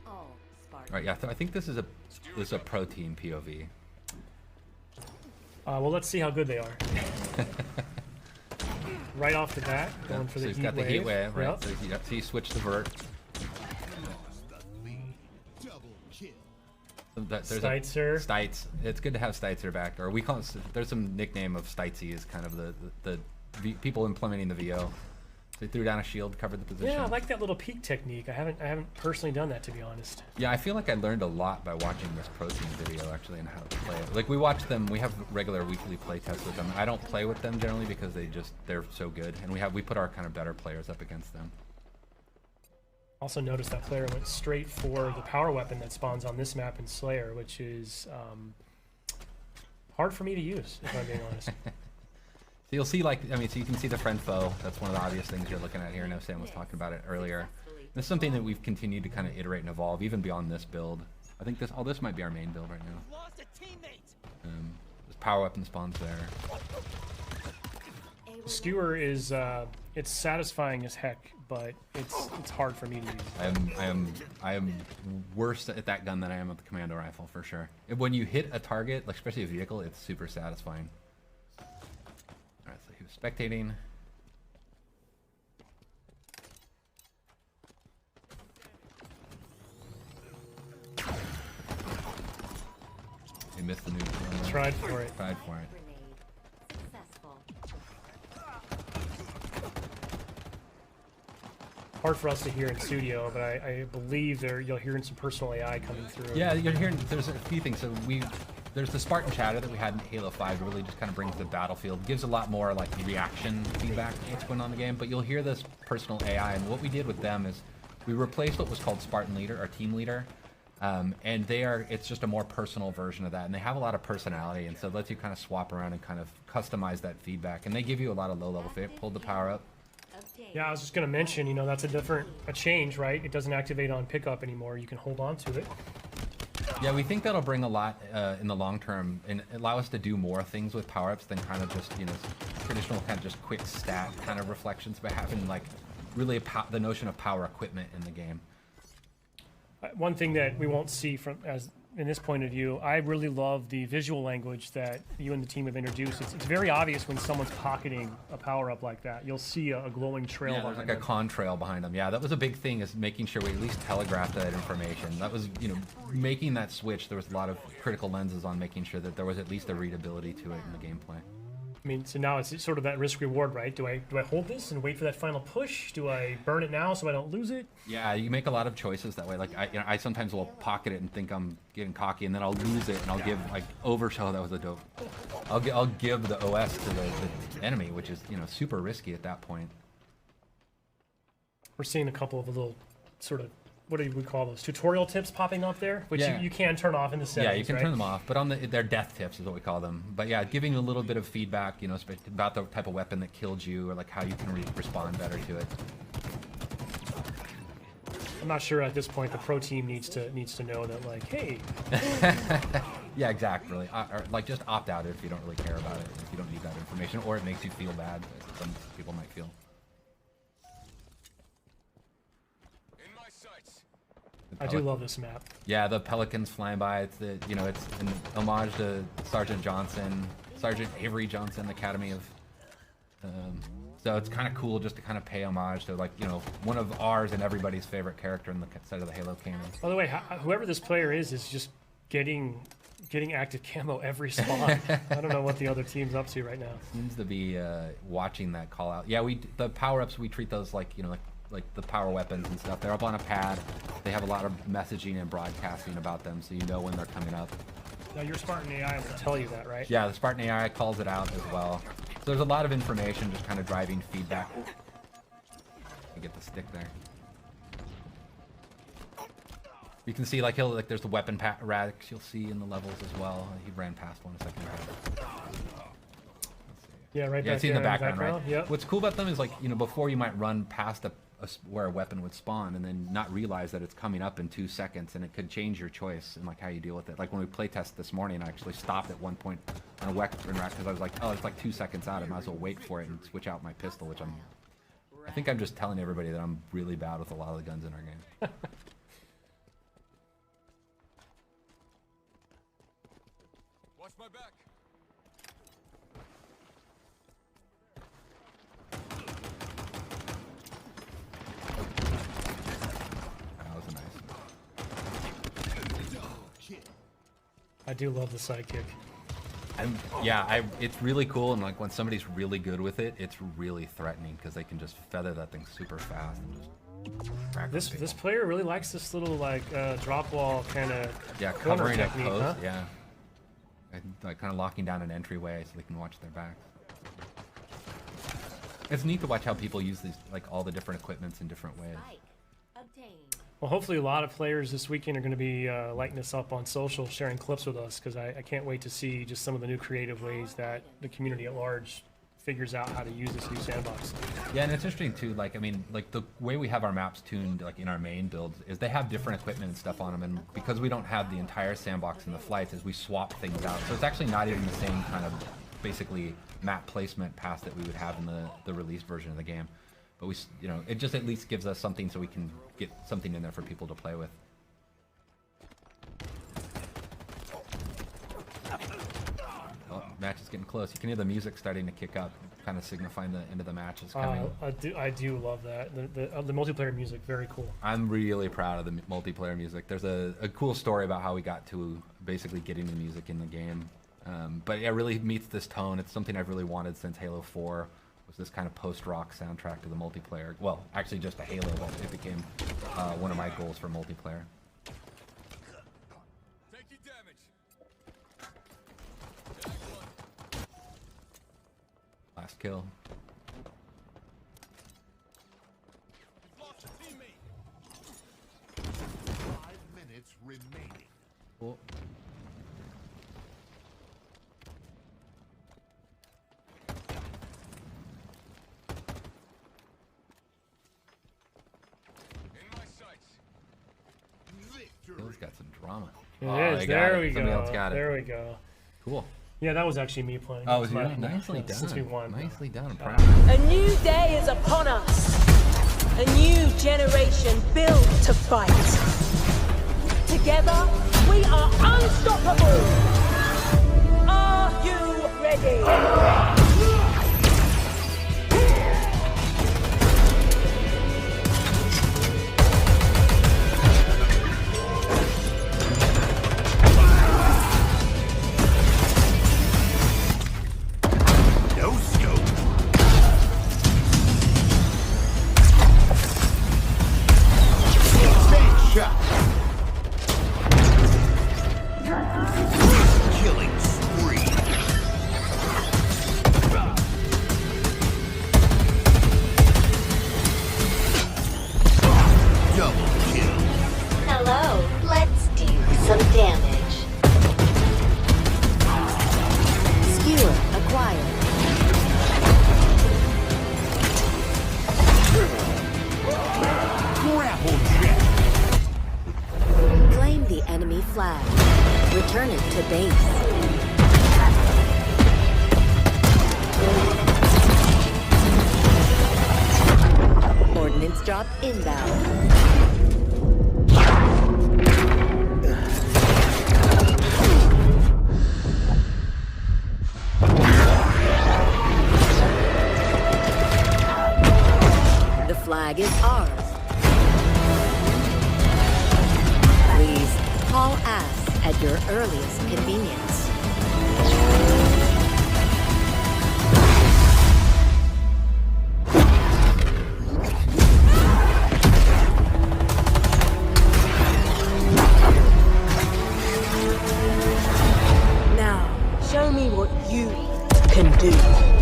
All right, yeah, I think this is a pro team POV. Well, let's see how good they are. Right off the bat, going for the he's heat got wave. the heat wave, right? Yep. So he switched to vert. There's Steitzer. Steitz. It's good to have Steitzer back. Or we call it, there's some nickname of Steitzy is kind of the people implementing the VO. So he threw down a shield, covered the position. Yeah, I like that little peek technique. I haven't personally done that, to be honest. Yeah, I feel like I learned a lot by watching this pro team video actually and how to play it. Like we watch them, we have regular weekly play tests with them. I don't play with them generally because they're so good, and we put our kind of better players up against them. Also noticed that player went straight for the power weapon that spawns on this map in Slayer, which is hard for me to use, if I'm being honest. So you'll see, like, I mean, so you can see the friend foe. That's one of the obvious things you're looking at here. I know Sam was talking about it earlier. This is something that we've continued to kind of iterate and evolve, even beyond this build. I think this might be our main build right now. This power weapon spawns there. Skewer is it's satisfying as heck, but it's hard for me to use. I am worse at that gun than I am at the commando rifle for sure. When you hit a target, like especially a vehicle, it's super satisfying. All right, so he was spectating. He missed the neutral. Tried for it. Tried for it. Hard for us to hear in studio, but I believe you'll hear some personal AI coming through. Yeah, you're hearing. There's a few things. So there's the Spartan chatter that we had in Halo 5. It really just kind of brings the battlefield, gives a lot more like reaction feedback to what's going on in the game. But you'll hear this personal AI, and what we did with them is we replaced what was called Spartan Leader or Team Leader, and it's just a more personal version of that, and they have a lot of personality, and so it lets you kind of swap around and kind of customize that feedback, and they give you a lot of low-level fit. Pulled the power up. Yeah, I was just going to mention, that's a change, right? It doesn't activate on pickup anymore. You can hold on to it. Yeah, we think that'll bring a lot in the long term and allow us to do more things with power-ups than kind of just, traditional kind of just quick stat kind of reflections, but having like really the notion of power equipment in the game. One thing that we won't see in this point of view, I really love the visual language that you and the team have introduced. It's very obvious when someone's pocketing a power-up like that. You'll see a glowing trail behind like them. a contrail behind them. Yeah, that was a big thing, is making sure we at least telegraphed that information. That was, making that switch, there was a lot of critical lenses on making sure that there was at least a readability to it in the gameplay. I mean, so now it's sort of that risk-reward, right? Do I hold this and wait for that final push? Do I burn it now so I don't lose it? Yeah, you make a lot of choices that way. Like I sometimes will pocket it and think I'm getting cocky, and then I'll lose it, and I'll give overshow. That was a dope. I'll give the OS to the enemy, which is super risky at that point. We're seeing a couple of little sort of, what do we call those, tutorial tips popping up there, which you can turn off in the settings. Yeah, you can turn them off, but on they're death tips is what we call them. But yeah, giving a little bit of feedback, about the type of weapon that killed you, or like how you can respond better to it. I'm not sure at this point the pro team needs to know that, like, hey. Yeah, exactly. Or like just opt out if you don't really care about it, if you don't need that information, or it makes you feel bad, as some people might feel. I do love this map. Yeah, the pelicans flying by. It's it's an homage to Sergeant Avery Johnson, Academy of. So it's kind of cool just to kind of pay homage to one of ours and everybody's favorite character in the side of the Halo canon. By the way, whoever this player is just getting active camo every spawn. I don't know what the other team's up to right now. Seems to be watching that call out. Yeah, the power ups, we treat those like the power weapons and stuff. They're up on a pad. They have a lot of messaging and broadcasting about them, so you know when they're coming up. Now your Spartan AI will tell you that, right? Yeah, the Spartan AI calls it out as well. So there's a lot of information just kind of driving feedback. You get the stick there. You can see there's the weapon racks you'll see in the levels as well. He ran past one a second ago. Yeah, right. Yeah, back it's in the background, right? Yep. What's cool about them is before you might run past where a weapon would spawn and then not realize that it's coming up in 2 seconds, and it could change your choice and how you deal with it. Like when we playtested this morning, I actually stopped at one point on a weapon rack because I was like, oh, it's 2 seconds out. I might as well wait for it and switch out my pistol, which I think I'm just telling everybody that I'm really bad with a lot of the guns in our game. That was nice. I do love the sidekick. It's really cool, and like when somebody's really good with it, it's really threatening because they can just feather that thing super fast and just crack This player really likes this little like drop wall kind of covering a technique, post, huh? yeah, and, like kind of locking down an entryway so they can watch their backs. It's neat to watch how people use these, like all the different equipments in different ways. Well, hopefully a lot of players this weekend are going to be lighting us up on social, sharing clips with us, because I can't wait to see just some of the new creative ways that the community at large figures out how to use this new sandbox. Yeah, and it's interesting too, like, I mean, like the way we have our maps tuned, like in our main builds, is they have different equipment and stuff on them, and because we don't have the entire sandbox in the flights, is we swap things out. So it's actually not even the same kind of, basically, map placement path that we would have in the released version of the game. But we, you know, it just at least gives us something so we can get something in there for people to play with. Oh, match is getting close. You can hear the music starting to kick up, kind of signifying the end of the match is coming. I do love that. The multiplayer music, very cool. I'm really proud of the multiplayer music. There's a cool story about how we got to basically getting the music in the game. But it really meets this tone. It's something I've really wanted since Halo 4. Was this kind of post-rock soundtrack to the multiplayer. Well, actually just a Halo, but it became one of my goals for multiplayer. Take your damage. Last kill. You've lost a teammate. 5 minutes remaining. Cool. In my sights. Hill's got some drama. It Oh, is. they got There it. we Somebody go. else got it. There we go. Cool. Yeah, that was actually me playing. Oh, was It's you? my- Nicely done. Since we won. Nicely done. I'm proud. A new day is upon us. A new generation built to fight. Together, we are unstoppable. Are you ready? No scope. Take shot. Killing spree. Double kill. Hello, let's do some damage. Skewer acquired. Grapple jack. Claim the enemy flag. Return it to base. Ordnance drop inbound. The flag is ours. Please haul ass at your earliest convenience. Now, show me what you can do.